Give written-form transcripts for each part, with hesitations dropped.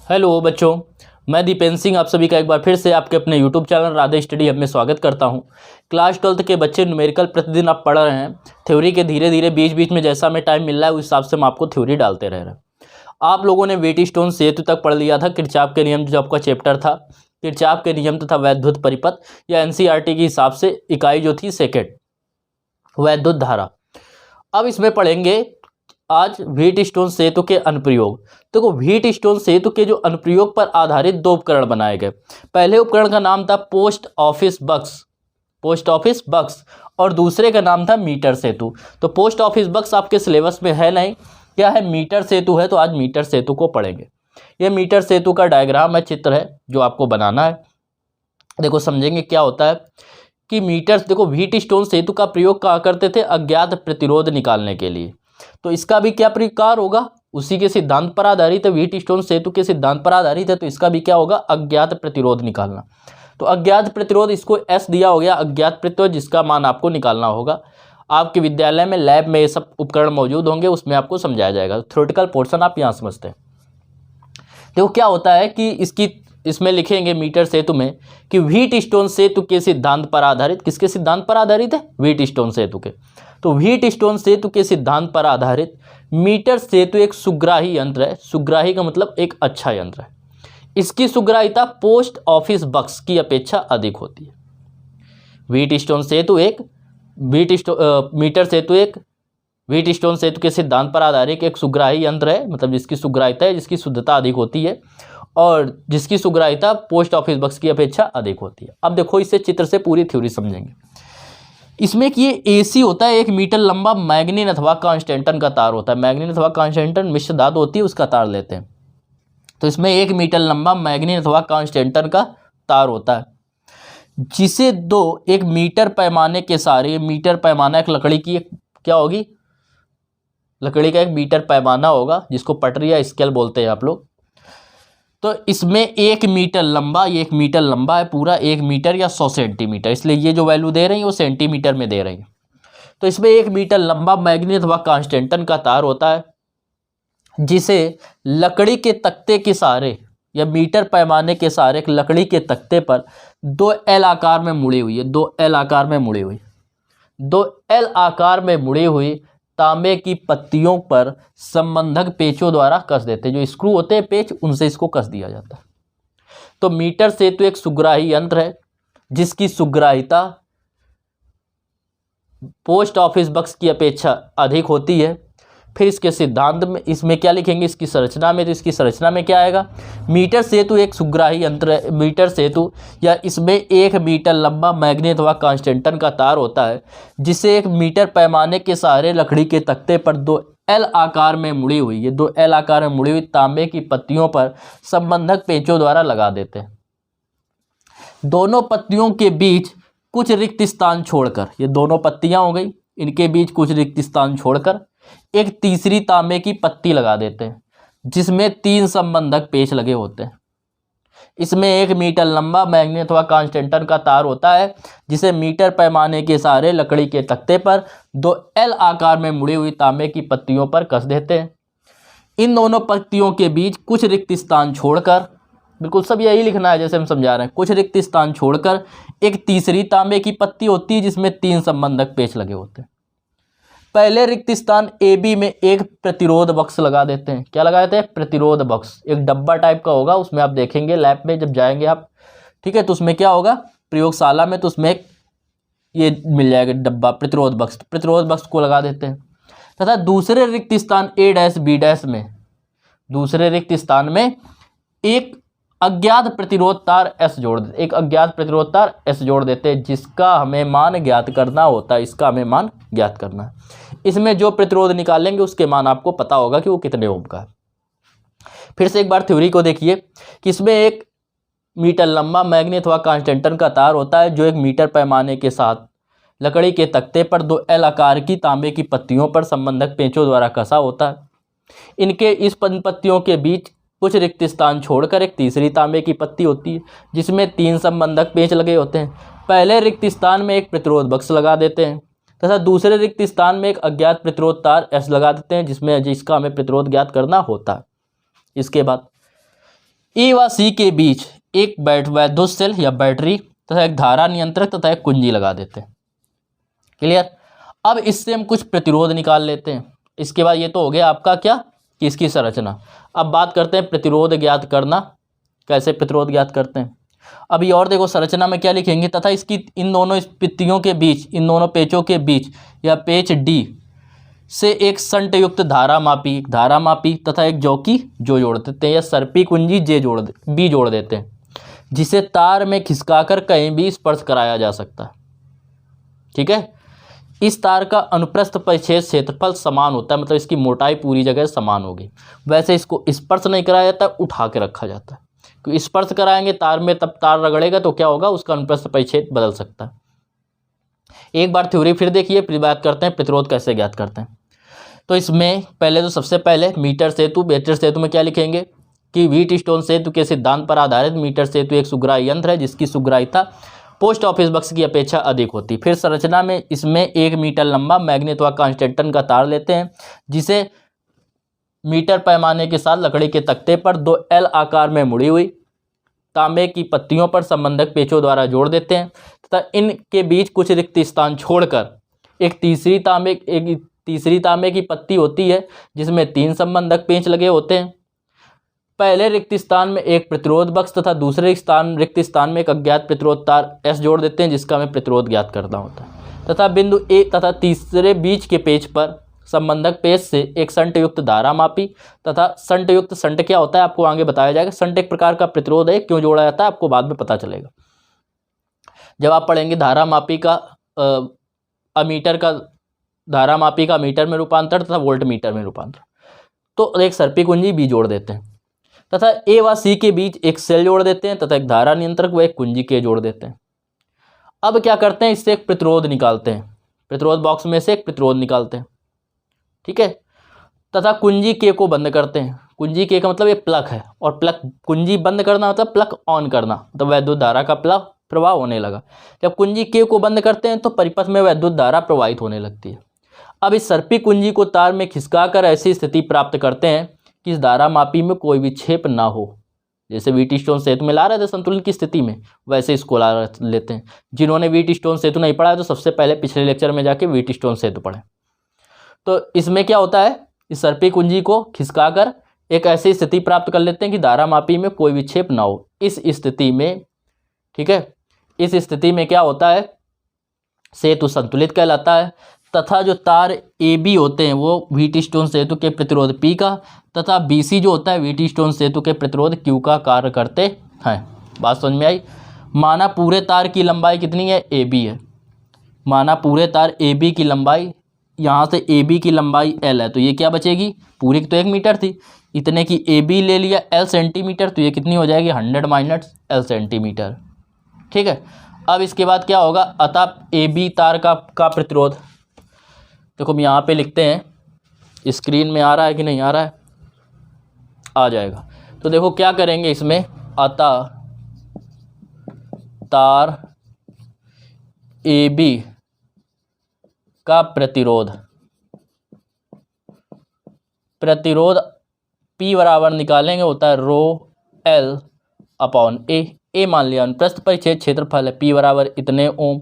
Hello बच्चों, मैं दीपेंद्र सिंह आप सभी का एक बार फिर से आपके अपने YouTube channel Radhe study hub में स्वागत करता हूं। क्लास 12th के बच्चे न्यूमेरिकल प्रतिदिन आप पढ़ रहे हैं। थ्योरी के धीरे धीरे बीच बीच में जैसा हमें टाइम मिल रहा है उस हिसाब से हम आपको थ्योरी डालते रह रहे हैं। आप लोगों ने व्हीटस्टोन सेतु तक पढ़ लिया था। किरचॉफ के नियम जो आपका चैप्टर था, किरचॉफ के नियम तथा वैद्युत परिपथ या एनसीईआरटी के हिसाब से इकाई जो थी सेकेंड, वैद्युत धारा। अब इसमें पढ़ेंगे आज व्हीटस्टोन सेतु के अनुप्रयोग। देखो, व्हीटस्टोन सेतु के जो अनुप्रयोग पर आधारित दो उपकरण बनाए गए। पहले उपकरण का नाम था पोस्ट ऑफिस बक्स और दूसरे का नाम था मीटर सेतु। तो पोस्ट ऑफिस बक्स आपके सिलेबस में है नहीं, क्या है, मीटर सेतु है। तो आज मीटर सेतु को पढ़ेंगे। यह मीटर सेतु का डायग्राम है, चित्र है जो आपको बनाना है। देखो समझेंगे क्या होता है कि मीटर, देखो व्हीटस्टोन सेतु का प्रयोग कहाँ करते थे, अज्ञात प्रतिरोध निकालने के लिए। तो इसका भी क्या प्रकार होगा, उसी के सिद्धांत पर आधारित है। व्हीटस्टोन सेतु के सिद्धांत पर आधारित है, तो इसका भी क्या होगा, अज्ञात प्रतिरोध निकालना। तो अज्ञात प्रतिरोध, इसको एस दिया हो गया, अज्ञात प्रतिरोध जिसका मान आपको निकालना होगा। आपके विद्यालय में लैब में ये सब उपकरण मौजूद होंगे, उसमें आपको समझाया जाएगा। थ्योरेटिकल पोर्शन आप यहाँ समझते हैं। देखो क्या होता है कि इसमें लिखेंगे मीटर सेतु में कि व्हीटस्टोन सेतु के सिद्धांत पर आधारित, किसके सिद्धांत पर आधारित है, व्हीटस्टोन सेतु के। तो व्हीटस्टोन सेतु के सिद्धांत पर आधारित मीटर सेतु एक सुग्राही यंत्र है। सुग्राही का मतलब एक अच्छा यंत्र है। इसकी सुग्राहिता पोस्ट ऑफिस बक्स की अपेक्षा अधिक होती है। व्हीटस्टोन सेतु एक व्हीटस्टोन सेतु के सिद्धांत पर आधारित एक सुग्राही यंत्र है, मतलब जिसकी सुग्राहिता है, जिसकी शुद्धता अधिक होती है और जिसकी सुग्राहिता पोस्ट ऑफिस बक्स की अपेक्षा अधिक होती है। अब देखो इससे चित्र से पूरी थ्योरी समझेंगे। इसमें कि ये एसी होता है, 1 मीटर लंबा मैग्नीन अथवा कांस्टेंटन का तार होता है। मैग्नीन अथवा कांस्टेंटन मिश्र धातु होती है, उसका तार लेते हैं। तो इसमें 1 मीटर लंबा मैग्नीन अथवा कांस्टेंटन का तार होता है, जिसे एक मीटर पैमाने के सारे, मीटर पैमाना एक लकड़ी की क्या होगी, लकड़ी का एक मीटर पैमाना होगा, जिसको पटरी या स्केल बोलते हैं आप लोग। तो इसमें 1 मीटर लंबा, ये 1 मीटर लंबा है पूरा, 1 मीटर या 100 सेंटीमीटर, इसलिए ये जो वैल्यू दे रही है वो सेंटीमीटर में दे रही है। तो इसमें 1 मीटर लंबा मैग्नीन अथवा कांस्टेंटन का तार होता है, जिसे लकड़ी के तख्ते के सहारे या मीटर पैमाने के सहारे एक लकड़ी के तख्ते पर 2 एल आकार में मुड़ी हुई है, 2 एल आकार में मुड़ी हुई तांबे की पत्तियों पर संबंधक पेचों द्वारा कस देते हैं। जो स्क्रू होते हैं पेच, उनसे इसको कस दिया जाता है। तो मीटर सेतु एक सुग्राही यंत्र है, जिसकी सुग्राहिता पोस्ट ऑफिस बक्स की अपेक्षा अधिक होती है। फिर इसके सिद्धांत में, इसमें क्या लिखेंगे, इसकी संरचना में, तो इसकी संरचना में क्या आएगा, मीटर सेतु एक सुग्राही यंत्र है। मीटर सेतु या इसमें 1 मीटर लंबा मैग्नीन अथवा कांस्टेंटन का तार होता है, जिसे 1 मीटर पैमाने के सहारे लकड़ी के तख्ते पर 2 एल आकार में मुड़ी हुई, ये 2 एल आकार में मुड़ी हुई तांबे की पत्तियों पर संबंधक पेचों द्वारा लगा देते हैं। दोनों पत्तियों के बीच कुछ रिक्त स्थान छोड़कर, ये दोनों पत्तियां हो गई, इनके बीच कुछ रिक्त स्थान छोड़कर एक तीसरी तांबे की पत्ती लगा देते हैं, जिसमें 3 संबंधक पेच लगे होते हैं। इसमें 1 मीटर लंबा मैग्नीन अथवा कांस्टेंटन का तार होता है, जिसे मीटर पैमाने के सहारे लकड़ी के तख्ते पर 2 एल आकार में मुड़ी हुई तांबे की पत्तियों पर कस देते हैं। इन दोनों पत्तियों के बीच कुछ रिक्त स्थान छोड़कर, बिल्कुल सब यही लिखना है जैसे हम समझा रहे हैं, कुछ रिक्त स्थान छोड़कर एक तीसरी तांबे की पत्ती होती है, जिसमें 3 संबंधक पेच लगे होते हैं। पहले रिक्त स्थान ए बी में एक प्रतिरोध बक्स लगा देते हैं। क्या लगा देते हैं, प्रतिरोध बक्स। एक डब्बा टाइप का होगा, उसमें आप देखेंगे लैब में जब जाएंगे आप, ठीक है, तो उसमें क्या होगा, प्रयोगशाला में, तो उसमें ये मिल जाएगा डब्बा, प्रतिरोध बक्स को लगा देते हैं। तथा दूसरे रिक्त स्थान ए डैश बी डैश में, दूसरे रिक्त स्थान में एक अज्ञात प्रतिरोध तार एस जोड़ देते, एक अज्ञात प्रतिरोध तार एस जोड़ देते हैं, जिसका हमें मान ज्ञात करना होता है। इसका हमें मान ज्ञात करना है। इसमें जो प्रतिरोध निकालेंगे उसके मान आपको पता होगा कि वो कितने ओम का है। फिर से एक बार थ्योरी को देखिए कि इसमें 1 मीटर लंबा मैग्नीन अथवा कांस्टेंटन का तार होता है, जो 1 मीटर पैमाने के साथ लकड़ी के तख्ते पर 2 एल आकार की तांबे की पत्तियों पर संबंधक पेचों द्वारा कसा होता है। इनके इस पत्तियों के बीच कुछ रिक्त स्थान छोड़कर एक तीसरी तांबे की पत्ती होती है, जिसमें 3 संबंधक पेच लगे होते हैं। पहले रिक्त स्थान में एक प्रतिरोध बक्स लगा देते हैं तथा दूसरे रिक्त स्थान में एक अज्ञात प्रतिरोध तार एस लगा देते हैं, जिसका हमें प्रतिरोध ज्ञात करना होता है। इसके बाद ए व सी के बीच एक वैद्युत सेल या बैटरी तथा एक धारा नियंत्रक तथा एक कुंजी लगा देते हैं। क्लियर। अब इससे हम कुछ प्रतिरोध निकाल लेते हैं। इसके बाद ये तो हो गया आपका क्या कि इसकी संरचना। अब बात करते हैं प्रतिरोध ज्ञात करना, कैसे प्रतिरोध ज्ञात करते हैं। अभी और देखो संरचना में क्या लिखेंगे, तथा इसकी इन दोनों पित्तियों के बीच, इन दोनों पेचों के बीच या पेच डी से एक संट युक्त धारामापी तथा एक जॉकी जोड़ देते हैं, या सर्पी कुंजी बी जोड़ देते हैं, जिसे तार में खिसकाकर कहीं भी स्पर्श कराया जा सकता है। ठीक है। इस तार का अनुप्रस्थ परिच्छेद क्षेत्रफल समान होता है, मतलब इसकी मोटाई पूरी जगह समान होगी। वैसे इसको स्पर्श नहीं कराया जाता, उठा के रखा जाता है, क्योंकि स्पर्श कराएंगे तार में, तब तार रगड़ेगा तो क्या होगा, उसका अनुप्रस्थ परिच्छेद बदल सकता है। एक बार थ्योरी फिर देखिए, फिर बात करते हैं प्रतिरोध कैसे ज्ञात करते हैं। तो इसमें पहले तो सबसे पहले मीटर सेतु में क्या लिखेंगे कि व्हीटस्टोन सेतु के सिद्धांत पर आधारित मीटर सेतु एक सुग्राही यंत्र है जिसकी सुग्राह्यता पोस्ट ऑफिस बक्स की अपेक्षा अधिक होती है। फिर संरचना में इसमें 1 मीटर लंबा मैग्नेट व कांस्टेंटन का तार लेते हैं, जिसे मीटर पैमाने के साथ लकड़ी के तख्ते पर 2 एल आकार में मुड़ी हुई तांबे की पत्तियों पर संबंधक पेचों द्वारा जोड़ देते हैं, तथा इनके बीच कुछ रिक्त स्थान छोड़कर एक तीसरी तांबे की पत्ती होती है जिसमें 3 संबंधक पेंच लगे होते हैं। पहले रिक्त स्थान में एक प्रतिरोध बक्स तथा दूसरे रिक्त स्थान में एक अज्ञात प्रतिरोध तार एस जोड़ देते हैं, जिसका हमें प्रतिरोध ज्ञात करना होता है, तथा बिंदु ए तथा तीसरे बीच के पेच पर संबंधक पेच से एक संट युक्त धारामापी तथा संट युक्त, संट क्या होता है आपको आगे बताया जाएगा। संट एक प्रकार का प्रतिरोध है, क्यों जोड़ा जाता है आपको बाद में पता चलेगा जब आप पढ़ेंगे धारामापी का अमीटर का, धारामापी का मीटर में रूपांतर तथा वोल्ट मीटर में रूपांतर। तो एक सर्पी कुंजी बी जोड़ देते हैं, तथा ए व सी के बीच एक सेल जोड़ देते हैं, तथा एक धारा नियंत्रक व एक कुंजी के जोड़ देते हैं। अब क्या करते हैं, इससे एक प्रतिरोध निकालते हैं, प्रतिरोध बॉक्स में से एक प्रतिरोध निकालते हैं। ठीक है। तथा कुंजी के को बंद करते हैं। कुंजी के का मतलब ये प्लग है, और प्लग कुंजी बंद करना मतलब प्लग ऑन करना, मतलब वैद्युत धारा का प्रवाह होने लगा। जब कुंजी के को बंद करते हैं तो परिपथ में वैद्युत धारा प्रवाहित होने लगती है। अब इस सर्पी कुंजी को तार में खिसकाकर ऐसी स्थिति प्राप्त करते हैं कि इस धारामापी में कोई विक्षेप ना हो। जैसे व्हीटस्टोन सेतु में ला रहे थे संतुलन की स्थिति में, वैसे इसको ला लेते हैं। जिन्होंने व्हीटस्टोन सेतु नहीं पढ़ा है तो सबसे पहले पिछले लेक्चर में जाके व्हीटस्टोन सेतु पढ़ें। तो इसमें क्या होता है, इस सर्पी कुंजी को खिसकाकर एक ऐसी स्थिति प्राप्त कर लेते हैं कि धारामापी में कोई विक्षेप ना हो। इस स्थिति में, ठीक है, इस स्थिति में क्या होता है, सेतु संतुलित कहलाता है, तथा जो तार ए बी होते हैं वो व्हीटस्टोन सेतु के प्रतिरोध P का तथा BC जो होता है व्हीटस्टोन सेतु के प्रतिरोध Q का कार्य करते हैं। बात समझ में आई। माना पूरे तार की लंबाई कितनी है, AB है। माना पूरे तार AB की लंबाई, यहाँ से AB की लंबाई L है, तो ये क्या बचेगी, पूरी तो 1 मीटर थी, इतने की AB ले लिया L सेंटीमीटर, तो ये कितनी हो जाएगी 100 माइनस L सेंटीमीटर। ठीक है। अब इसके बाद क्या होगा, अतः AB तार का प्रतिरोध, देखो हम यहाँ पे लिखते हैं, स्क्रीन में आ रहा है कि नहीं आ रहा है, आ जाएगा। तो देखो क्या करेंगे इसमें, अतः तार AB का प्रतिरोध P बराबर निकालेंगे, होता है रो L अपॉन ए मान लिया अनुप्रस्थ परिच्छेद क्षेत्रफल है, P बराबर इतने ओम।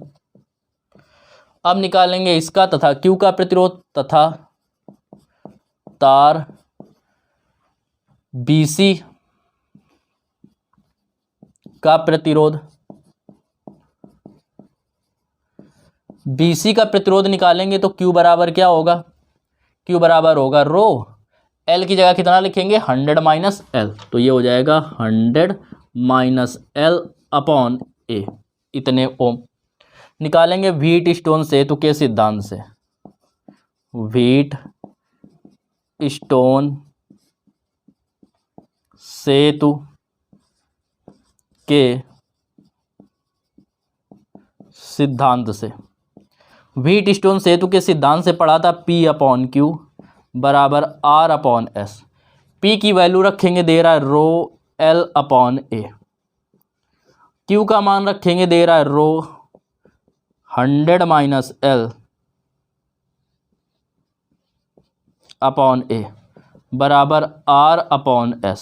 अब निकालेंगे इसका तथा Q का प्रतिरोध तथा तार BC का प्रतिरोध। BC का प्रतिरोध निकालेंगे तो Q बराबर क्या होगा, Q बराबर होगा रो L की जगह कितना लिखेंगे 100 माइनस L, तो ये हो जाएगा 100 माइनस L अपॉन A, इतने ओम। निकालेंगे व्हीटस्टोन सेतु के सिद्धांत से, व्हीटस्टोन सेतु के सिद्धांत से, व्हीटस्टोन सेतु के सिद्धांत से पढ़ा था P अपॉन Q बराबर R अपॉन S। P की वैल्यू रखेंगे, दे रहा है रो L अपॉन A। Q का मान रखेंगे, दे रहा है रो 100 माइनस L अपॉन A बराबर R अपॉन S।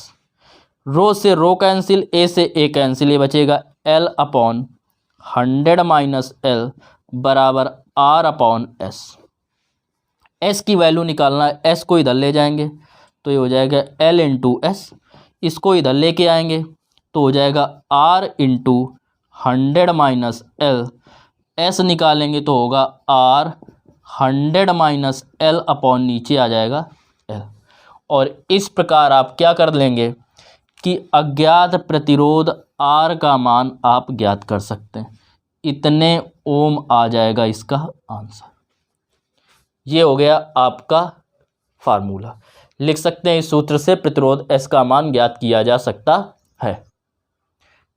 रो से रो कैंसिल, ए से ए कैंसिल, ये बचेगा L/100 माइनस L बराबर R/S। S की वैल्यू निकालना है, S को इधर ले जाएंगे तो ये हो जाएगा L/S, इसको इधर लेके आएंगे तो हो जाएगा R/100 माइनस L, S निकालेंगे तो होगा R/100 माइनस L अपॉन नीचे आ जाएगा L। और इस प्रकार आप क्या कर लेंगे कि अज्ञात प्रतिरोध R का मान आप ज्ञात कर सकते हैं, इतने ओम आ जाएगा इसका आंसर। ये हो गया आपका फार्मूला। लिख सकते हैं इस सूत्र से प्रतिरोध S का मान ज्ञात किया जा सकता है।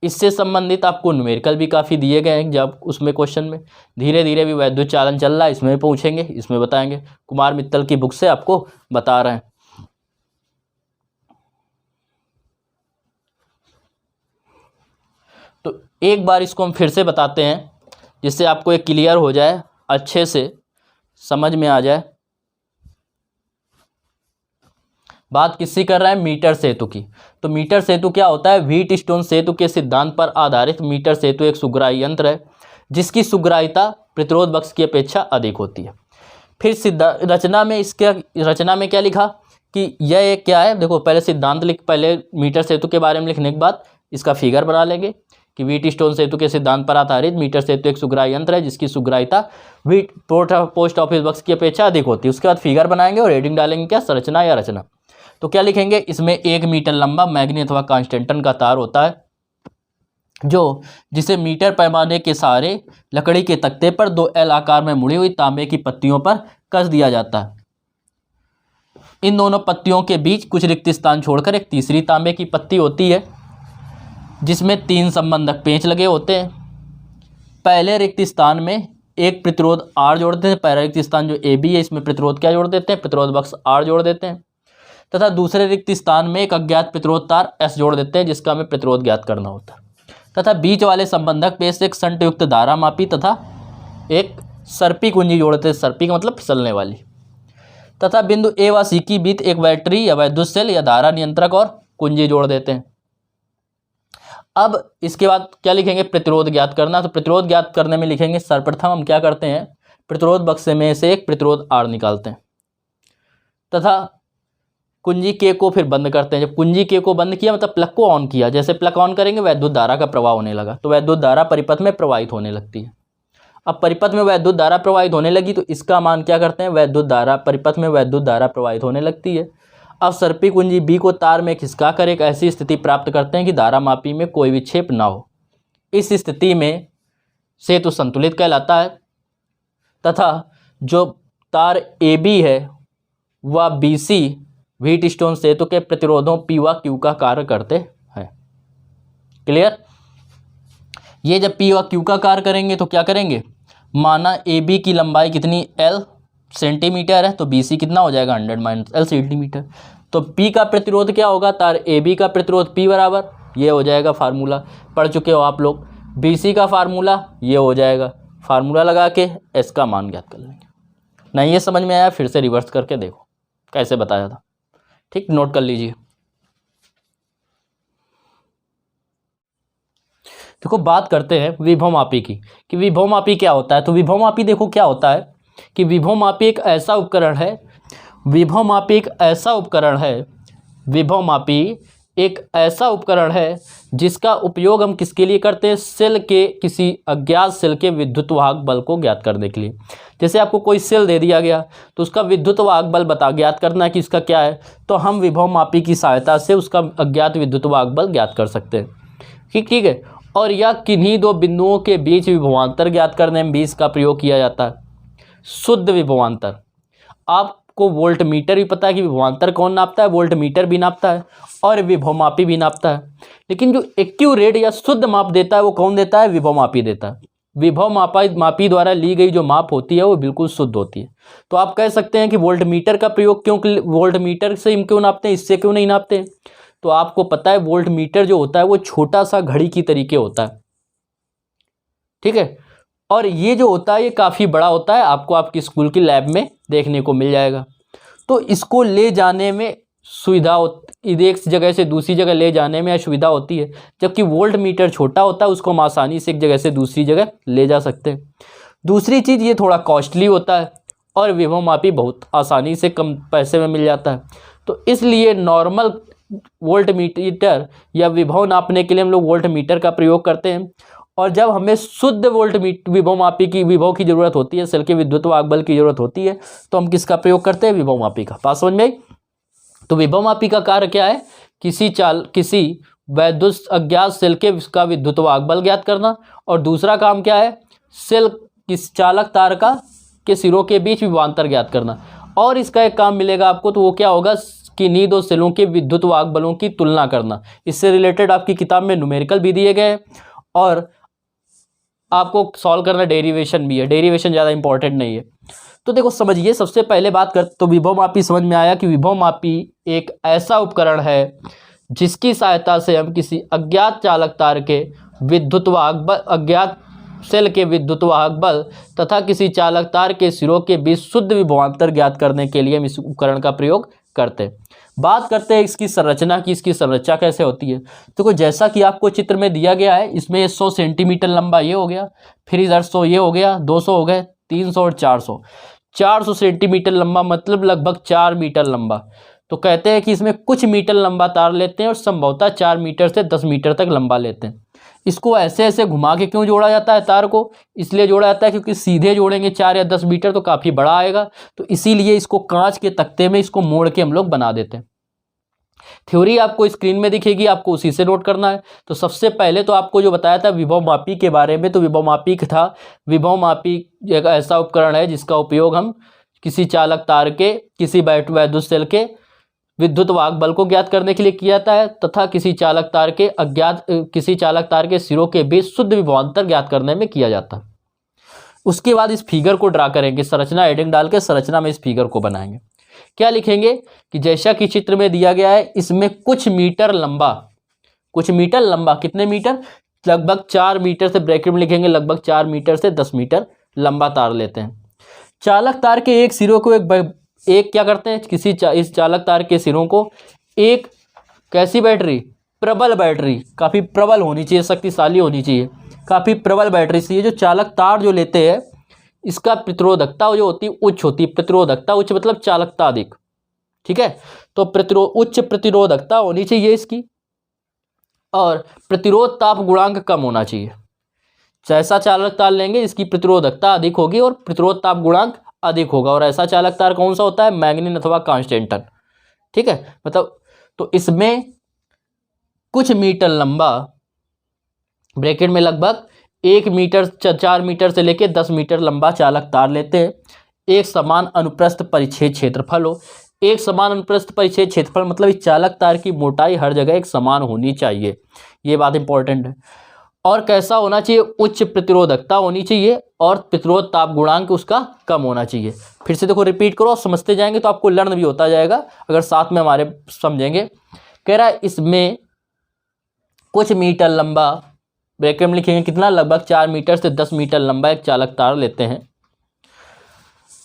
इससे संबंधित आपको न्यूमेरिकल भी काफ़ी दिए गए हैं जब उसमें क्वेश्चन में। धीरे धीरे भी वैद्युत चालन चल रहा है, इसमें पूछेंगे, इसमें बताएंगे। कुमार मित्तल की बुक से आपको बता रहे हैं। तो एक बार इसको हम फिर से बताते हैं जिससे आपको एक क्लियर हो जाए, अच्छे से समझ में आ जाए। बात किसकी कर रहा है? मीटर सेतु की। तो मीटर सेतु क्या होता है? व्हीटस्टोन सेतु के सिद्धांत पर आधारित मीटर सेतु एक सुग्राही यंत्र है जिसकी सुग्राहिता प्रतिरोध बक्स की अपेक्षा अधिक होती है। फिर रचना में क्या लिखा कि यह एक क्या है? देखो पहले सिद्धांत पहले मीटर सेतु के बारे में लिखने के बाद इसका फिगर बना लेंगे कि व्हीटस्टोन सेतु के सिद्धांत पर आधारित मीटर सेतु एक सुग्राही यंत्र है जिसकी सुग्राहिता पोस्ट ऑफिस बक्स की अपेक्षा अधिक होती है। उसके बाद फिगर बनाएंगे और हेडिंग डालेंगे क्या? संरचना या रचना। तो क्या लिखेंगे? इसमें 1 मीटर लंबा मैग्नी अथवा कांस्टेंटन का तार होता है जिसे मीटर पैमाने के सहारे लकड़ी के तख्ते पर 2 L आकार में मुड़ी हुई तांबे की पत्तियों पर कस दिया जाता है। इन दोनों पत्तियों के बीच कुछ रिक्त स्थान छोड़कर एक तीसरी तांबे की पत्ती होती है जिसमें 3 संबंधक पेंच लगे होते हैं। पहले रिक्त स्थान में एक प्रतिरोध R जोड़ देते हैं। पहला रिक्त स्थान जो AB है इसमें प्रतिरोध क्या जोड़ देते हैं? प्रतिरोध बक्स R जोड़ देते हैं। तथा दूसरे रिक्त स्थान में एक अज्ञात प्रतिरोध तार S जोड़ देते हैं जिसका हमें प्रतिरोध ज्ञात करना होता है। तथा बीच वाले संबंधक पे से एक संट युक्त धारा मापी तथा एक सर्पी कुंजी जोड़ते हैं। सर्पी का मतलब फिसलने वाली। तथा बिंदु A व C की बीच एक बैटरी या विद्युत सेल या धारा नियंत्रक और कुंजी जोड़ देते हैं। अब इसके बाद क्या लिखेंगे? प्रतिरोध ज्ञात करना। तो प्रतिरोध ज्ञात करने में लिखेंगे सर्वप्रथम हम क्या करते हैं? प्रतिरोध बक्स में से एक प्रतिरोध R निकालते हैं तथा कुंजी के को फिर बंद करते हैं। जब कुंजी के को बंद किया मतलब प्लग को ऑन किया, जैसे प्लग ऑन करेंगे वैद्युत धारा का प्रवाह होने लगा तो वैद्युत धारा परिपथ में प्रवाहित होने लगती है। अब परिपथ में वैद्युत धारा प्रवाहित होने लगी तो इसका मान क्या करते हैं? वैद्युत धारा परिपथ में वैद्युत धारा प्रवाहित होने लगती है। अब सर्पी कुंजी बी को तार में खिसका कर एक ऐसी स्थिति प्राप्त करते हैं कि धारा मापी में कोई विक्षेप ना हो। इस स्थिति में सेतु संतुलित कहलाता है तथा जो तार AB है वह BC व्हीटस्टोन सेतु के प्रतिरोधों P व Q का कार्य करते हैं। क्लियर? ये जब P व Q का कार्य करेंगे तो क्या करेंगे? माना AB की लंबाई कितनी L सेंटीमीटर है तो BC कितना हो जाएगा? 100 माइनस L सेंटीमीटर। तो P का प्रतिरोध क्या होगा? तार AB का प्रतिरोध P बराबर, ये हो जाएगा फार्मूला, पढ़ चुके हो आप लोग। BC का फार्मूला ये हो जाएगा, फार्मूला लगा के S का मान ज्ञात कर लेंगे। नहीं ये समझ में आया? फिर से रिवर्स करके देखो कैसे बताया था। ठीक, नोट कर लीजिए। देखो बात करते हैं विभवमापी की कि विभवमापी क्या होता है। तो विभवमापी देखो क्या होता है कि विभवमापी एक ऐसा उपकरण है विभवमापी एक ऐसा उपकरण है जिसका उपयोग हम किसके लिए करते हैं? सेल के किसी अज्ञात सेल के विद्युत वाहक बल को ज्ञात करने के लिए। जैसे आपको कोई सेल दे दिया गया तो उसका विद्युत वाहक बल ज्ञात करना है कि इसका क्या है, तो हम विभवमापी की सहायता से उसका अज्ञात विद्युत वाहक बल ज्ञात कर सकते हैं। ठीक है। और यह किन्हीं 2 बिंदुओं के बीच विभवांतर ज्ञात करने में भी इसका प्रयोग किया जाता है। शुद्ध विभवांतर, आपको वोल्ट मीटर भी पता है कि विभवांतर कौन नापता है? वोल्ट मीटर भी नापता है और विभवमापी भी नापता है। लेकिन जो एक्यूरेट या शुद्ध माप देता है वो कौन देता है? विभवमापी देता है। विभवमापी द्वारा ली गई जो माप होती है वो बिल्कुल शुद्ध होती है। तो आप कह सकते हैं कि वोल्ट मीटर का प्रयोग वोल्ट मीटर से हम क्यों नापते हैं, इससे क्यों नहीं नापते? तो आपको पता है वोल्ट मीटर जो होता है वो छोटा सा घड़ी की तरीके होता है। ठीक है। और ये जो होता है ये काफ़ी बड़ा होता है, आपको आपकी स्कूल की लैब में देखने को मिल जाएगा। तो इसको ले जाने में सुविधा एक जगह से दूसरी जगह ले जाने में असुविधा होती है, जबकि वोल्ट मीटर छोटा होता है, उसको हम आसानी से एक जगह से दूसरी जगह ले जा सकते हैं। दूसरी चीज़ ये थोड़ा कॉस्टली होता है और विभव मापी बहुत आसानी से कम पैसे में मिल जाता है। तो इसलिए नॉर्मल वोल्ट मीटर या विभव नापने के लिए हम लोग वोल्ट मीटर का प्रयोग करते हैं। और जब हमें शुद्ध वोल्ट विभव मापी की विभव की जरूरत होती है, सेल के विद्युत वाहक बल की जरूरत होती है, तो हम किसका प्रयोग करते हैं? विभव मापी का। बात समझ में आई? तो विभव मापी का कार्य क्या है? किसी वैद्युत अज्ञात सेल के का विद्युत वाहक बल ज्ञात करना। और दूसरा काम क्या है? सेल किस चालक तार का के सिरों के बीच विभवांतर ज्ञात करना। और इसका एक काम मिलेगा आपको, तो वो क्या होगा? किन्हीं दो सेलों के विद्युत वाहक बलों की तुलना करना। इससे रिलेटेड आपकी किताब में न्यूमेरिकल भी दिए गए और आपको सॉल्व करना डेरिवेशन भी है। डेरिवेशन ज़्यादा इंपॉर्टेंट नहीं है। तो देखो समझिए, सबसे पहले बात कर तो विभव मापी समझ में आया कि विभव मापी एक ऐसा उपकरण है जिसकी सहायता से हम किसी अज्ञात चालक तार के विद्युत वाहक बल, अज्ञात सेल के विद्युत वाहक बल तथा किसी चालक तार के सिरों के बीच शुद्ध विभवांतर ज्ञात करने के लिए हम इस उपकरण का प्रयोग करते हैं। बात करते हैं इसकी संरचना की। इसकी संरचना कैसे होती है? तो जैसा कि आपको चित्र में दिया गया है, इसमें 100 सेंटीमीटर लंबा ये हो गया, फिर इधर 100 ये हो गया, 200 हो गए, 300 और 400। 400 सेंटीमीटर लंबा मतलब लगभग 4 मीटर लंबा। तो कहते हैं कि इसमें कुछ मीटर लंबा तार लेते हैं और संभवतः 4 मीटर से 10 मीटर तक लंबा लेते हैं। इसको ऐसे ऐसे घुमा के क्यों जोड़ा जाता है तार को? इसलिए जोड़ा जाता है क्योंकि सीधे जोड़ेंगे 4 या 10 मीटर तो काफ़ी बड़ा आएगा, तो इसीलिए इसको कांच के तख्ते में इसको मोड़ के हम लोग बना देते हैं। थ्योरी आपको स्क्रीन में दिखेगी, आपको उसी से नोट करना है। तो सबसे पहले तो आपको जो बताया था विभव मापी के बारे में, तो विभव मापी था, विभव मापी एक ऐसा उपकरण है जिसका उपयोग हम किसी चालक तार के किसी वैद्युत सेल के विद्युत वाहक बल को ज्ञात करने के लिए किया जाता है तथा किसी चालक तार के सिरों के बीच शुद्ध विभवांतर ज्ञात करने में किया जाता है। उसके बाद इस फिगर को ड्रा करेंगे, संरचना हेडिंग डाल के संरचना में इस फिगर को बनाएंगे। क्या लिखेंगे कि जैसा कि चित्र में दिया गया है, इसमें कुछ मीटर लंबा कितने मीटर? लगभग 4 मीटर से, ब्रैकेट में लिखेंगे लगभग 4 मीटर से 10 मीटर लंबा तार लेते हैं। चालक तार के एक सिरों को एक क्या करते हैं? इस चालक तार के सिरों को एक कैसी बैटरी? प्रबल बैटरी, काफ़ी प्रबल होनी चाहिए, शक्तिशाली होनी चाहिए, काफ़ी प्रबल बैटरी से। ये जो चालक तार जो लेते हैं, इसका प्रतिरोधकता जो होती है उच्च होती है। प्रतिरोधकता उच्च मतलब चालकता अधिक, ठीक है? तो उच्च प्रतिरोधकता होनी चाहिए इसकी, और प्रतिरोध ताप गुणांक कम होना चाहिए। जैसा चालक तार लेंगे इसकी प्रतिरोधकता अधिक होगी और प्रतिरोध ताप गुणांक अधिक होगा। और ऐसा चालक तार कौन सा होता है? मैग्नीन अथवा कांस्टेंटन, ठीक है? मतलब तो इसमें कुछ मीटर लंबा, ब्रैकेट में लगभग 1 मीटर 4 मीटर से लेकर 10 मीटर लंबा चालक तार लेते हैं। एक समान अनुप्रस्थ परिच्छेद क्षेत्रफल हो। एक समान अनुप्रस्थ परिच्छेद क्षेत्रफल मतलब इस चालक तार की मोटाई हर जगह एक समान होनी चाहिए, ये बात इंपॉर्टेंट है। और कैसा होना चाहिए? उच्च प्रतिरोधकता होनी चाहिए और प्रतिरोध ताप गुणांक उसका कम होना चाहिए। फिर से देखो, रिपीट करो, समझते जाएंगे तो आपको लर्न भी होता जाएगा अगर साथ में हमारे समझेंगे। कह रहा है इसमें कुछ मीटर लंबा, ब्रैकेट में लिखेंगे कितना? लगभग 4 मीटर से 10 मीटर लंबा एक चालक तार लेते हैं।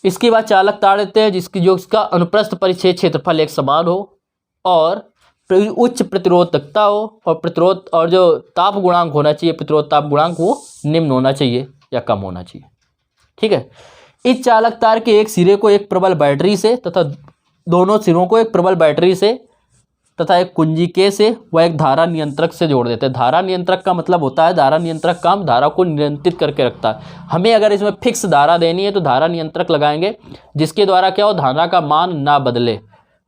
इसके बाद चालक तार लेते हैं जिसका अनुप्रस्थ परिच्छेद क्षेत्रफल एक समान हो और उच्च प्रतिरोधकता हो और जो ताप गुणांक होना चाहिए, प्रतिरोध ताप गुणांक, वो निम्न होना चाहिए या कम होना चाहिए, ठीक है? इस चालक तार के एक सिरे को एक प्रबल बैटरी से तथा दोनों सिरों को एक प्रबल बैटरी से तथा एक कुंजिके से व एक धारा नियंत्रक से जोड़ देते हैं। धारा नियंत्रक का मतलब होता है, धारा नियंत्रक काम धारा को नियंत्रित करके रखता है। हमें अगर इसमें फिक्स धारा देनी है तो धारा नियंत्रक लगाएंगे जिसके द्वारा क्या हो? धारा का मान ना बदले,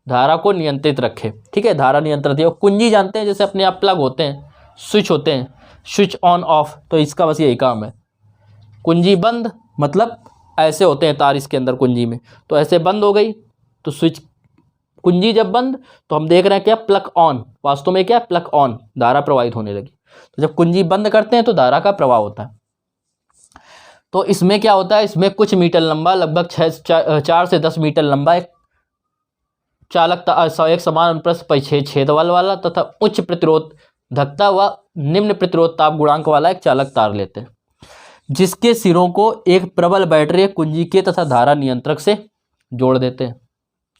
धारा को नियंत्रित रखे, ठीक है? धारा नियंत्रित है। कुंजी जानते हैं, जैसे अपने आप प्लग होते हैं, स्विच होते हैं, स्विच ऑन ऑफ, तो इसका बस यही काम है। कुंजी बंद मतलब ऐसे होते हैं तार इसके अंदर कुंजी में, तो ऐसे बंद हो गई तो स्विच, कुंजी जब बंद तो हम देख रहे हैं क्या? प्लग ऑन, वास्तव में क्या? प्लग ऑन, धारा प्रवाहित होने लगी। तो जब कुंजी बंद करते हैं तो धारा का प्रवाह होता है। तो इसमें क्या होता है? इसमें कुछ मीटर लंबा, लगभग 4 से 10 मीटर लंबा एक चालक तार, एक समान अनुप्रस्थ परिच्छेद क्षेत्रफल वाला तथा उच्च प्रतिरोधकता व निम्न प्रतिरोध ताप गुणांक वाला एक चालक तार लेते हैं, जिसके सिरों को एक प्रबल बैटरी कुंजिके तथा धारा नियंत्रक से जोड़ देते हैं।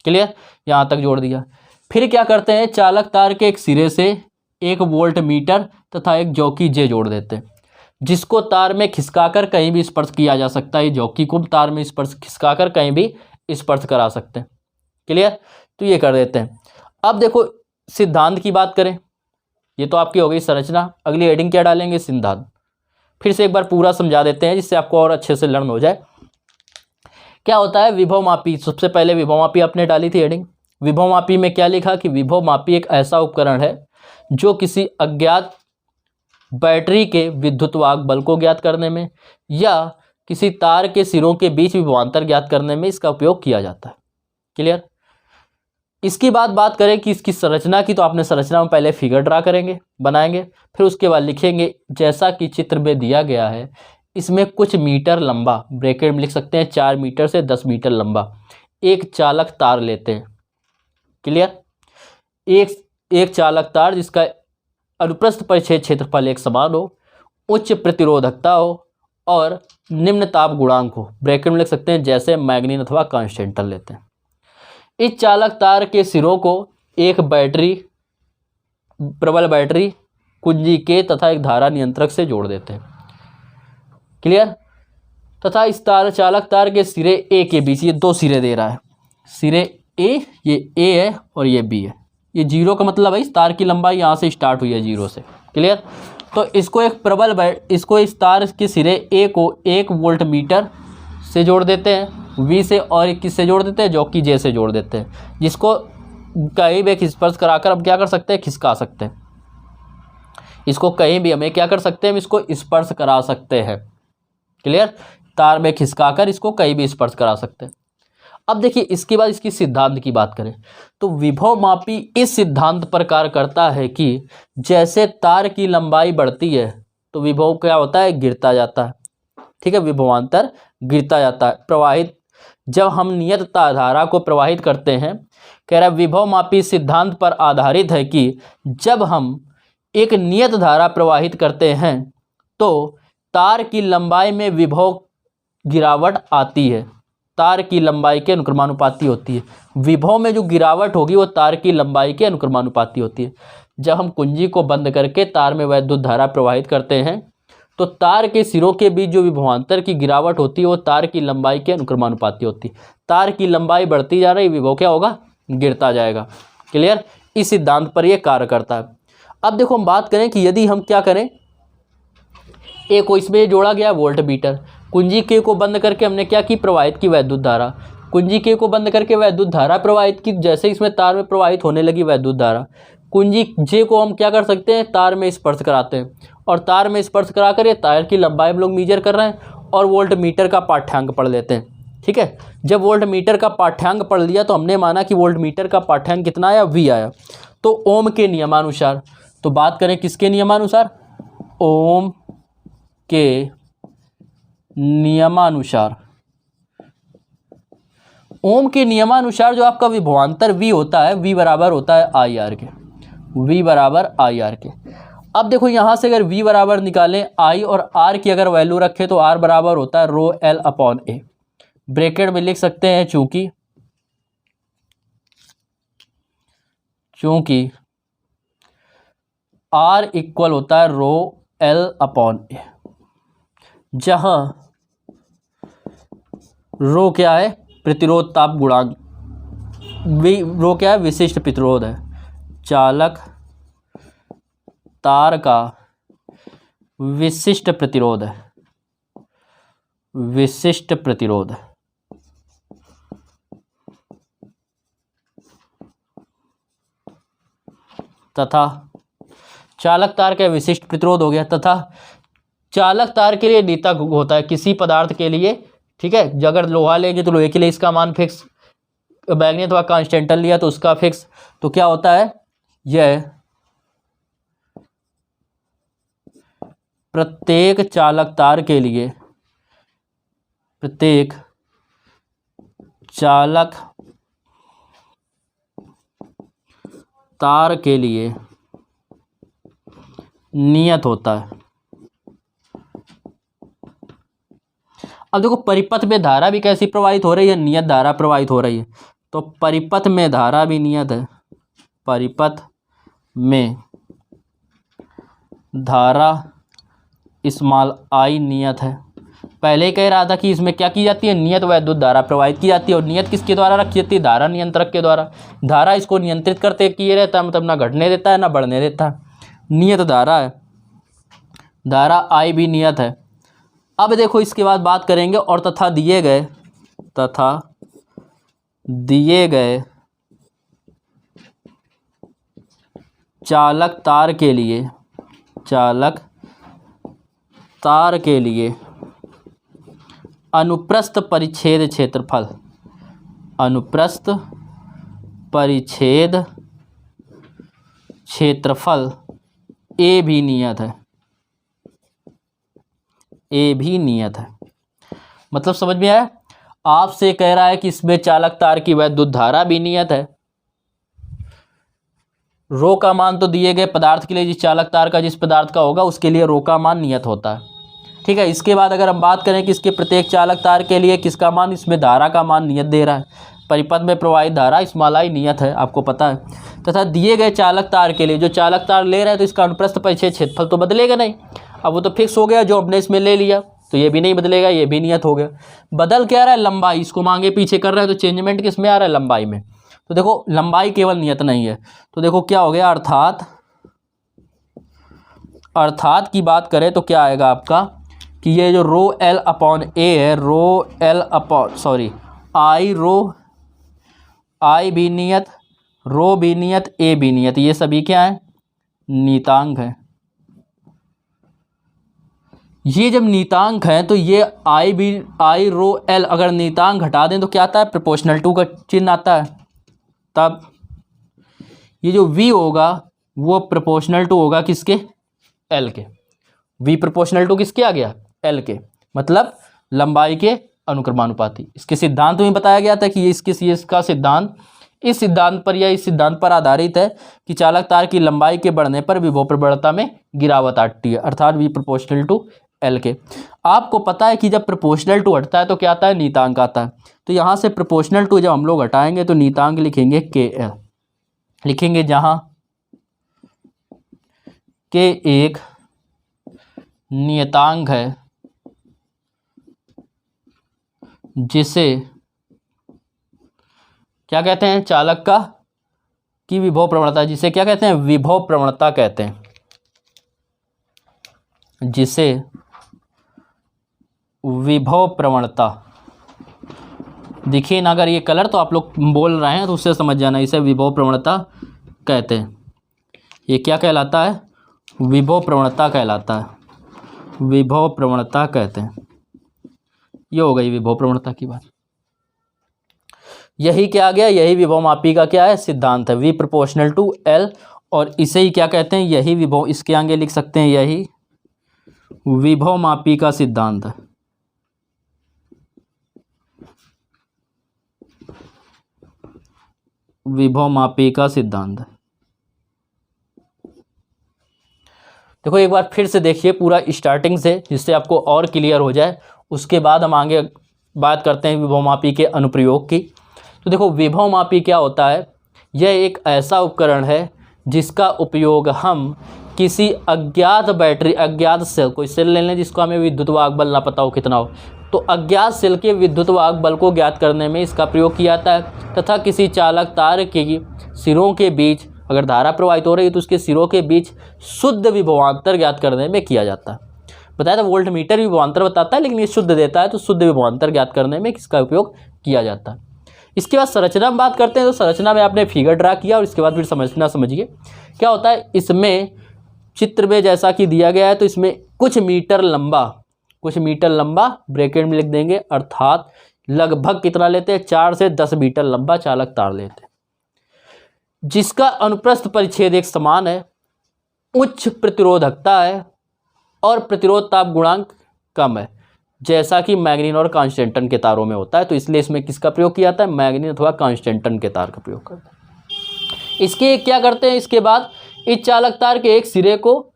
क्लियर? यहाँ तक जोड़ दिया। फिर क्या करते हैं, चालक तार के एक सिरे से एक वोल्ट मीटर तथा एक जॉकी जे जोड़ देते हैं, जिसको तार में खिसकाकर कहीं भी स्पर्श किया जा सकता है। जॉकी को तार में स्पर्श खिसकाकर कहीं भी स्पर्श करा सकते हैं। क्लियर, तो ये कर देते हैं। अब देखो सिद्धांत की बात करें, ये तो आपकी हो गई संरचना। अगली हेडिंग क्या डालेंगे, सिद्धांत। फिर से एक बार पूरा समझा देते हैं जिससे आपको और अच्छे से लर्न हो जाए। क्या होता है विभव मापी। सबसे पहले विभव मापी आपने डाली थी हेडिंग। विभव मापी में क्या लिखा कि विभव मापी एक ऐसा उपकरण है जो किसी अज्ञात बैटरी के विद्युतवाहक बल को ज्ञात करने में या किसी तार के सिरों के बीच विभवांतर ज्ञात करने में इसका उपयोग किया जाता है। क्लियर। इसकी बात करें कि इसकी संरचना की, तो आपने संरचना में पहले फिगर ड्रा करेंगे, बनाएंगे, फिर उसके बाद लिखेंगे जैसा कि चित्र में दिया गया है। इसमें कुछ मीटर लंबा, ब्रैकेट में लिख सकते हैं 4 मीटर से 10 मीटर लंबा एक चालक तार लेते हैं। क्लियर। एक चालक तार जिसका अनुप्रस्थ परिच्छेद क्षेत्रफल एक समान हो, उच्च प्रतिरोधकता हो और निम्न ताप गुणांक हो, ब्रैकेट में लिख सकते हैं जैसे मैग्नीन अथवा कॉन्स्टेंटल लेते हैं। इस चालक तार के सिरों को एक बैटरी, प्रबल बैटरी, कुंजी के तथा एक धारा नियंत्रक से जोड़ देते हैं। क्लियर। तथा इस चालक तार के सिरे ए के बीच, ये 2 सिरे दे रहा है, सिरे ए, ये ए है और ये बी है। ये 0 का मतलब है इस तार की लंबाई यहाँ से स्टार्ट हुई है 0 से। क्लियर। तो इसको एक इसको इस तार के सिरे ए को 1 वोल्ट मीटर से जोड़ देते हैं, वी से, और किससे जोड़ देते हैं, जॉकी जे से जोड़ देते हैं, जिसको कहीं भी स्पर्श कराकर हम क्या कर सकते हैं, खिसका सकते हैं। इसको कहीं भी हमें क्या कर सकते हैं, हम इसको स्पर्श करा सकते हैं। क्लियर। तार में खिसकाकर इसको कहीं भी स्पर्श करा सकते हैं। अब देखिए इसके बाद इसकी सिद्धांत की बात करें तो विभव मापी इस सिद्धांत पर कार्य करता है कि जैसे तार की लंबाई बढ़ती है तो विभव क्या होता है, गिरता जाता है। ठीक है, विभवांतर गिरता जाता है। प्रवाहित, जब हम नियत धारा को प्रवाहित करते हैं, कह रहा है विभव मापी सिद्धांत पर आधारित है कि जब हम एक नियत धारा प्रवाहित करते हैं तो तार की लंबाई में विभव गिरावट आती है, तार की लंबाई के अनुक्रमानुपाती होती है। विभव में जो गिरावट होगी वो तार की लंबाई के अनुक्रमानुपाती होती है। जब हम कुंजी को बंद करके तार में वैद्युत धारा प्रवाहित करते हैं तो तार के सिरों के बीच जो विभवांतर की गिरावट होती है वो तार की लंबाई के अनुक्रमानुपाती होती है। तार की लंबाई बढ़ती जा रही, विभव क्या होगा, गिरता जाएगा। क्लियर। इस सिद्धांत पर यह कार्य करता है। अब देखो हम बात करें कि यदि हम क्या करें, ए को इसमें जोड़ा गया वोल्ट मीटर, कुंजी के को बंद करके हमने क्या की, प्रवाहित की वैद्युत धारा। कुंजी के को बंद करके वैद्युत धारा प्रवाहित की, जैसे इसमें तार में प्रवाहित होने लगी वैद्युत धारा। कुंजी जे को हम क्या कर सकते हैं, तार में स्पर्श कराते हैं, और तार में स्पर्श कराकर ये तार की लंबाई हम लोग मीजर कर रहे हैं और वोल्ट मीटर का पाठ्यांक पढ़ लेते हैं। ठीक है, जब वोल्ट मीटर का पाठ्यांक पढ़ लिया तो हमने माना कि वोल्ट मीटर का पाठ्यांक कितना आया, वी आया। तो ओम के नियमानुसार, तो बात करें किसके नियमानुसार, ओम के नियमानुसार, ओम के नियमानुसार जो आपका विभवांतर V होता है, V बराबर होता है आई आर के, V बराबर आई आर के। अब देखो यहाँ से अगर V बराबर निकालें, I और R की अगर वैल्यू रखें तो R बराबर होता है रो L अपॉन A। ब्रैकेट में लिख सकते हैं चूंकि R इक्वल होता है रो L अपॉन A, जहां रो क्या है, प्रतिरोध ताप गुणांक, रो क्या है, विशिष्ट प्रतिरोध है, चालक तार का विशिष्ट प्रतिरोध है, विशिष्ट प्रतिरोध। तथा चालक तार का विशिष्ट प्रतिरोध हो गया, तथा चालक तार के लिए नीता होता है किसी पदार्थ के लिए। ठीक है, अगर लोहा लेंगे तो लोहे के लिए इसका मान फिक्स, मैग्नी अथवा कॉन्स्टेंटल लिया तो उसका फिक्स। तो क्या होता है, यह प्रत्येक चालक तार के लिए, प्रत्येक चालक तार के लिए नियत होता है। अब देखो परिपथ में धारा भी कैसी प्रवाहित हो रही है, नियत धारा प्रवाहित हो रही है। तो परिपथ में धारा भी नियत है, परिपथ में धारा स्मॉल आई नियत है। पहले ही कह रहा था कि इसमें क्या की जाती है, नियत वैद्युत धारा प्रवाहित की जाती है। और नियत किसके द्वारा रखी जाती है, धारा नियंत्रक के द्वारा। धारा इसको नियंत्रित करते किए रहता है, मतलब ना घटने देता है ना बढ़ने देता है। नियत धारा है, धारा आई भी नियत है। अब देखो इसके बाद बात करेंगे और तथा दिए गए चालक तार के लिए अनुप्रस्थ परिच्छेद क्षेत्रफल ए भी नियत है। मतलब समझ में आया। आपसे कह रहा है कि इसमें चालक तार की वैद्युत धारा भी नियत है। रो का मान तो दिए गए पदार्थ के लिए, जिस चालक तार का जिस पदार्थ का होगा उसके लिए रो का मान नियत होता है। ठीक है। इसके बाद अगर हम बात करें कि इसके प्रत्येक चालक तार के लिए किसका मान, इसमें धारा का मान नियत दे रहा है। परिपथ में प्रवाहित धारा स्मॉल आई नियत है, आपको पता है। तथा दिए गए चालक तार के लिए, जो चालक तार ले रहा है तो इसका अनुप्रस्थ परिच्छेद क्षेत्रफल तो बदलेगा नहीं। अब वो तो फिक्स हो गया जो हमने इसमें ले लिया, तो ये भी नहीं बदलेगा, ये भी नियत हो गया। बदल क्या रहा है, लंबाई। इसको मांगे पीछे कर रहा है तो चेंजमेंट किस में आ रहा है, लंबाई में। तो देखो लंबाई केवल नियत नहीं है, तो देखो क्या हो गया, अर्थात की बात करें तो क्या आएगा आपका कि ये जो रो एल अपॉन ए है, आई भी नियत, रो भी नियत, ए भी नियत, ये सभी क्या है, नीतांक है। ये जब नीतांक है तो ये आई रो एल अगर नीतांक घटा दें तो क्या आता है, प्रोपोर्शनल टू का चिन्ह आता है। तब ये जो v होगा वो प्रोपोर्शनल टू होगा किसके, l के। v प्रोपोर्शनल टू किसके आ गया, l के, मतलब लंबाई के अनुक्रमानुपाती। इसके सिद्धांत में बताया गया था कि ये इसका सिद्धांत इस सिद्धांत पर आधारित है कि चालक तार की लंबाई के बढ़ने पर विभव प्रवणता में गिरावट आती है, अर्थात v प्रोपोर्शनल टू l के। आपको पता है कि जब प्रोपोर्शनल टू हटता है तो क्या आता है, नीतांक आता है। तो यहाँ से प्रोपोर्शनल टू जब हम लोग हटाएंगे तो नीतांक लिखेंगे KL, लिखेंगे जहाँ K एक नियतांक है जिसे क्या कहते हैं, चालक की विभव प्रवणता, जिसे क्या कहते हैं, विभव प्रवणता कहते हैं, जिसे विभव प्रवणता। देखिए ना, अगर ये कलर तो आप लोग बोल रहे हैं तो उससे समझ जाना, इसे विभव प्रवणता कहते हैं। ये क्या कहलाता है, विभव प्रवणता कहलाता है, विभव प्रवणता कहते हैं। ये हो गई विभव प्रवणता की बात। यही क्या आ गया, यही विभव मापी का क्या है, सिद्धांत है, v प्रोपोर्शनल टू l। और इसे ही क्या कहते हैं, यही विभव, इसके आगे लिख सकते हैं यही विभव मापी का सिद्धांत है। विभव मापी का सिद्धांत। देखो एक बार फिर से देखिए पूरा स्टार्टिंग से, जिससे आपको और क्लियर हो जाए। उसके बाद हम आगे बात करते हैं विभव मापी के अनुप्रयोग की। तो देखो विभव मापी क्या होता है, यह एक ऐसा उपकरण है जिसका उपयोग हम किसी अज्ञात बैटरी, अज्ञात सेल, कोई सेल ले लें जिसको हमें विद्युत वाहक बल ना पता हो कितना हो, तो अज्ञात सेल के विद्युत वाहक बल को ज्ञात करने में इसका प्रयोग किया जाता है। तथा किसी चालक तार के सिरों के बीच अगर धारा प्रवाहित हो रही है तो उसके सिरों के बीच शुद्ध विभवांतर ज्ञात करने में किया जाता है। बताया था वोल्ट मीटर विभवांतर बताता है, लेकिन ये शुद्ध देता है, तो शुद्ध विभवांतर ज्ञात करने में किसका उपयोग किया जाता है। इसके बाद संरचना में बात करते हैं। तो संरचना में आपने फिगर ड्रा किया और इसके बाद फिर समझिए क्या होता है। इसमें चित्र में जैसा कि दिया गया है, तो इसमें कुछ मीटर लंबा ब्रैकेट में लिख देंगे, अर्थात लगभग कितना लेते हैं, 4 से 10 मीटर लंबा चालक तार लेते हैं, जिसका अनुप्रस्थ परिच्छेद एक समान है, उच्च प्रतिरोधकता है और प्रतिरोध ताप गुणांक कम है, जैसा कि मैग्नीन और कांस्टेंटन के तारों में होता है। तो इसलिए इसमें किसका प्रयोग किया जाता है, मैग्नीन अथवा कांस्टेंटन के तार का प्रयोग करते हैं। इसके क्या करते हैं, इसके बाद इस चालक तार के एक सिरे को,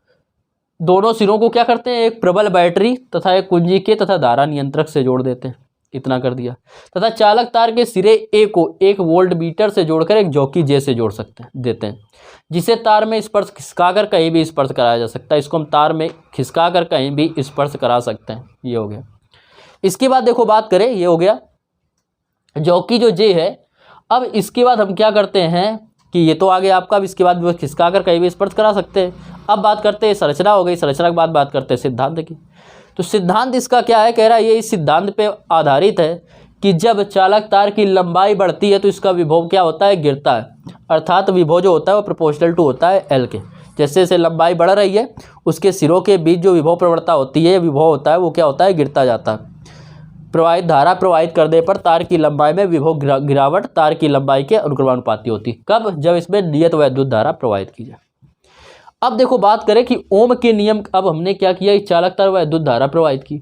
दोनों सिरों को क्या करते हैं, एक प्रबल बैटरी तथा एक कुंजी के तथा धारा नियंत्रक से जोड़ देते हैं। इतना कर दिया। तथा चालक तार के सिरे ए को एक वोल्ट मीटर से जोड़कर एक जॉकी जे से जोड़ देते हैं, जिसे तार में स्पर्श खिसकाकर कहीं भी स्पर्श कराया जा सकता है। इसको हम तार में खिसकाकर कहीं भी स्पर्श करा सकते हैं। ये हो गया। इसके बाद देखो बात करें, ये हो गया जॉकी जो जे है। अब इसके बाद हम क्या करते हैं कि ये तो आ गया आपका, अब इसके बाद वो खिसकाकर कहीं भी स्पर्श करा सकते हैं। अब बात करते हैं संरचना हो गई, संरचना के बाद बात करते हैं सिद्धांत की। तो सिद्धांत इसका क्या है, कह रहा है ये इस सिद्धांत पे आधारित है कि जब चालक तार की लंबाई बढ़ती है तो इसका विभव क्या होता है, गिरता है। अर्थात विभव जो होता है वो प्रोपोर्शनल टू होता है एल के। जैसे जैसे लंबाई बढ़ रही है उसके सिरों के बीच जो विभव प्रवणता होती है, विभव होता है वो क्या होता है, गिरता जाता है। प्रवाहित धारा प्रवाहित करने पर तार की लंबाई में विभव गिरावट तार की लंबाई के अनुक्रमानुपाती होती है। कब, जब इसमें नियत वैद्युत धारा प्रवाहित की जाए। अब देखो बात करें कि ओम के नियम, अब हमने क्या किया, चालक तार वैद्युत धारा प्रवाहित की,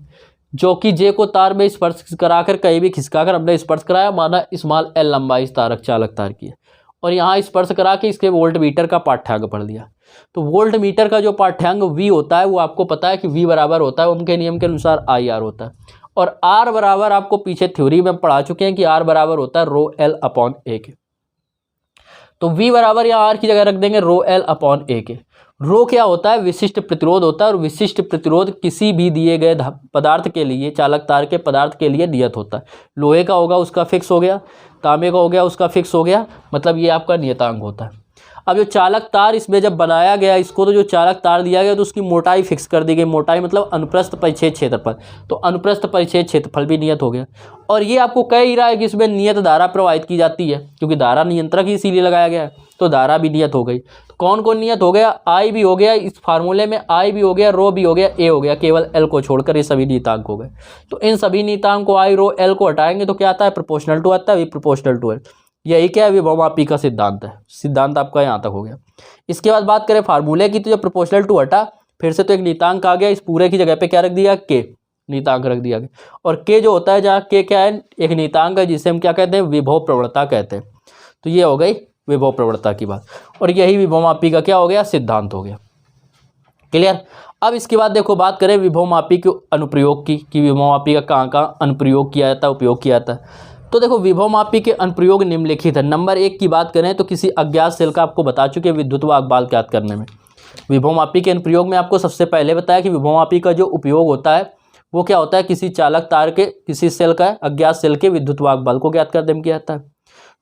जो कि जे को तार में स्पर्श कराकर कहीं भी खिसकाकर हमने स्पर्श कराया, माना स्मॉल एल लंबाई इस तारक चालक तार की है, और यहाँ स्पर्श करा के इसके वोल्ट मीटर का पाठ्यांक पढ़ लिया। तो वोल्ट मीटर का जो पाठ्यांक वी होता है वो आपको पता है कि वी बराबर होता है ओम के नियम के अनुसार आई आर होता है, और आर बराबर आपको पीछे थ्योरी में पढ़ा चुके हैं कि आर बराबर होता है रो एल अपॉन ए के। तो वी बराबर यहाँ आर की जगह रख देंगे रो एल अपॉन ए के। रो क्या होता है, विशिष्ट प्रतिरोध होता है, और विशिष्ट प्रतिरोध किसी भी दिए गए पदार्थ के लिए, चालक तार के पदार्थ के लिए नियत होता है। लोहे का होगा उसका फिक्स हो गया, तांबे का हो गया उसका फिक्स हो गया, मतलब ये आपका नियतांक होता है। अब जो चालक तार इसमें जब बनाया गया इसको, तो जो चालक तार दिया गया तो उसकी मोटाई फिक्स कर दी गई। मोटाई मतलब अनुप्रस्थ परिच्छेद क्षेत्रफल, तो अनुप्रस्थ परिच्छेद क्षेत्रफल भी नियत हो गया। और ये आपको कह ही रहा है कि इसमें नियत धारा प्रवाहित की जाती है, क्योंकि धारा नियंत्रक ही इसीलिए लगाया गया है, तो धारा भी नियत हो गई। तो कौन कौन नियत हो गया, आई भी हो गया, इस फार्मूले में आई भी हो गया, रो भी हो गया, ए हो गया, केवल एल को छोड़कर ये सभी नियतांक हो गए। तो इन सभी नियतांक को आई रो एल को हटाएंगे तो क्या आता है, प्रोपोर्शनल टू आता है, प्रोपोर्शनल टू एल। यही क्या है, विभवमापी का सिद्धांत है। सिद्धांत आपका यहाँ तक हो गया। इसके बाद बात करें फार्मूले की, तो जब प्रोपोर्शनल टू हटा फिर से तो एक नियतांक आ गया, इस पूरे की जगह पे क्या रख दिया, के नियतांक रख दिया गया। और के जो होता है, जहाँ के क्या है, एक नियतांक है जिसे हम क्या कहते हैं, विभव प्रवणता कहते हैं। तो ये हो गई विभव प्रवणता की बात, और यही विभवमापी का क्या हो गया, सिद्धांत हो गया। क्लियर। अब इसके बाद देखो बात करें विभवमापी के अनुप्रयोग की, कि विभवमापी का कहाँ कहाँ अनुप्रयोग किया जाता है, उपयोग किया जाता है। तो देखो विभवमापी के अनुप्रयोग निम्नलिखित है। नंबर 1 की बात करें तो किसी अज्ञात सेल का आपको बता चुके विद्युत वाहक बल ज्ञात करने में। विभवमापी के अनुप्रयोग में आपको सबसे पहले बताया कि विभवमापी का जो उपयोग होता है वो क्या होता है, किसी चालक तार के, किसी सेल का, अज्ञात सेल के विद्युत वाहक बल को ज्ञात करने में किया जाता है।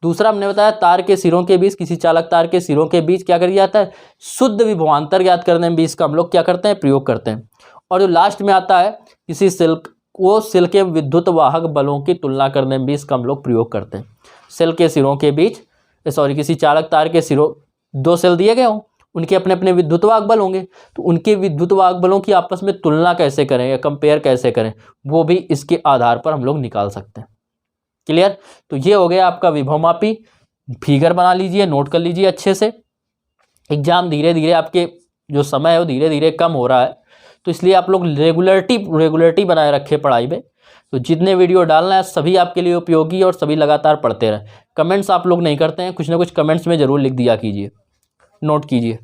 दूसरा हमने बताया तार के सिरों के बीच, किसी चालक तार के सिरों के बीच क्या कर दिया जाता है, शुद्ध विभवांतर ज्ञात करने में भी इसका हम लोग क्या करते हैं, प्रयोग करते हैं। और जो लास्ट में आता है किसी सेल, वो सेल के विद्युत वाहक बलों की तुलना करने में भी इसका हम लोग प्रयोग करते हैं। सेल के सिरों के बीच, किसी चालक तार के सिरों, दो सेल दिए गए हों, उनके अपने अपने विद्युत वाहक बल होंगे, तो उनके विद्युत वाहक बलों की आपस में तुलना कैसे करें या कंपेयर कैसे करें, वो भी इसके आधार पर हम लोग निकाल सकते हैं। क्लियर। तो ये हो गया आपका विभवमापी। फिगर बना लीजिए, नोट कर लीजिए अच्छे से। एग्जाम धीरे धीरे आपके जो समय है वो धीरे धीरे कम हो रहा है, तो इसलिए आप लोग रेगुलरिटी बनाए रखे पढ़ाई में। तो जितने वीडियो डालना है सभी आपके लिए उपयोगी, और सभी लगातार पढ़ते रहें। कमेंट्स आप लोग नहीं करते हैं, कुछ ना कुछ कमेंट्स में ज़रूर लिख दिया कीजिए, नोट कीजिए।